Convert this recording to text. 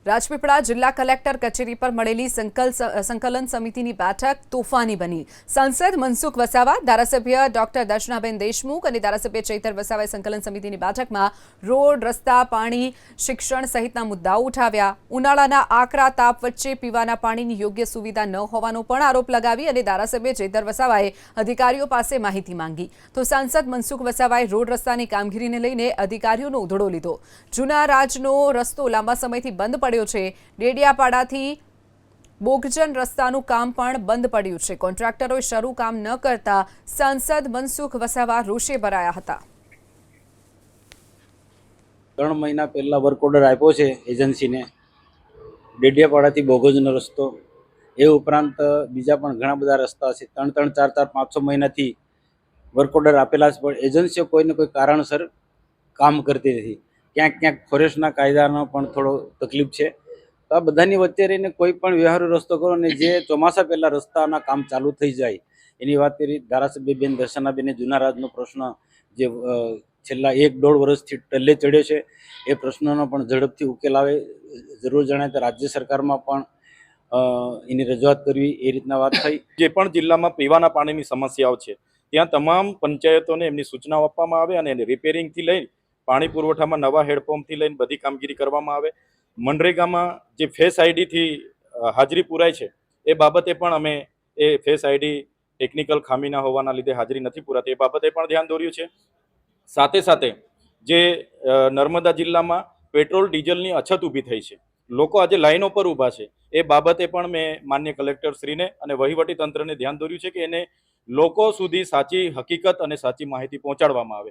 રાજપીપળા જિલ્લા કલેક્ટર કચેરી પર મળેલી સંકલન સમિતિની બેઠક તોફાની બની। સાંસદ મનસુખ વસાવા, ધારાસભ્ય ડોક્ટર દર્શનાબેન દેશમુખ અને ધારાસભ્ય ચૈતર વસાવાએ સંકલન સમિતિની બેઠકમાં રોડ, રસ્તા, પાણી, શિક્ષણ સહિતના મુદ્દાઓ ઉઠાવ્યા। ઉનાળાના આકરા તાપ વચ્ચે પીવાના પાણીની યોગ્ય સુવિધા ન હોવાનો પણ આરોપ લગાવી અને ધારાસભ્ય ચૈતર વસાવાએ અધિકારીઓ પાસે માહિતી માંગી તો સાંસદ મનસુખ વસાવાએ રોડ રસ્તાની કામગીરીને લઈને અધિકારીઓનો ઉધડો લીધો। જૂના રાજનો રસ્તો લાંબા સમયથી બંધ પડ્યો છે। ડેડિયાપાડાથી બોગજન રસ્તાનું કામ પણ બંધ પડ્યું છે। કોન્ટ્રાક્ટરોએ શરૂ કામ ન કરતા સાંસદ મનસુખ વસાવા રોષે ભરાયા હતા। 3 મહિના પહેલા વર્ક ઓર્ડર આપ્યો છે એજન્સીને ડેડિયાપાડાથી બોગજનો રસ્તો, એ ઉપરાંત બીજા પણ ઘણા બધા રસ્તા છે। 3, 4, 500 મહિનાથી વર્ક ઓર્ડર આપેલા છે, પણ એજન્સીઓ કોઈને કોઈ કારણસર કામ કરતી નથી। ક્યાંક ક્યાંક ફોરેસ્ટના કાયદાનો પણ થોડો તકલીફ છે। તો આ બધાની વચ્ચે રહીને કોઈ પણ વ્યવહારુ રસ્તો કરો અને જે ચોમાસા પહેલા રસ્તાના કામ ચાલુ થઈ જાય એની વાત કરી। ધારાસભ્ય બેન દર્શનાબેને જૂના રાજનો પ્રશ્ન જે છેલ્લા 1-1.5 વર્ષથી ટલ્લે ચડ્યો છે એ પ્રશ્નનો પણ ઝડપથી ઉકેલ આવે, જરૂર જણાય તો રાજ્ય સરકારમાં પણ એની રજૂઆત કરવી, એ રીતના વાત થઈ। જે પણ જિલ્લામાં પીવાના પાણીની સમસ્યાઓ છે ત્યાં તમામ પંચાયતોને એમની સૂચનાઓ આપવામાં આવે અને રિપેરિંગથી લઈ પાણી પુરવઠામાં નવા હેડપંપથી લઈને બધી કામગીરી કરવામાં આવે। મનરેગામાં જે ફેસ આઈડીથી હાજરી પુરાય છે એ બાબતે પણ અમે એ ફેસ આઈડી ટેકનિકલ ખામીના હોવાના લીધે હાજરી નથી પુરાતી, એ બાબતે પણ ધ્યાન દોર્યું છે। સાથે સાથે જે નર્મદા જિલ્લામાં પેટ્રોલ ડીઝલની અછત ઊભી થઈ છે, લોકો આજે લાઈનો પર ઊભા છે, એ બાબતે પણ મેં માન્ય કલેક્ટરશ્રીને અને વહીવટી તંત્રને ધ્યાન દોર્યું છે કે એને લોકો સુધી સાચી હકીકત અને સાચી માહિતી પહોંચાડવામાં આવે।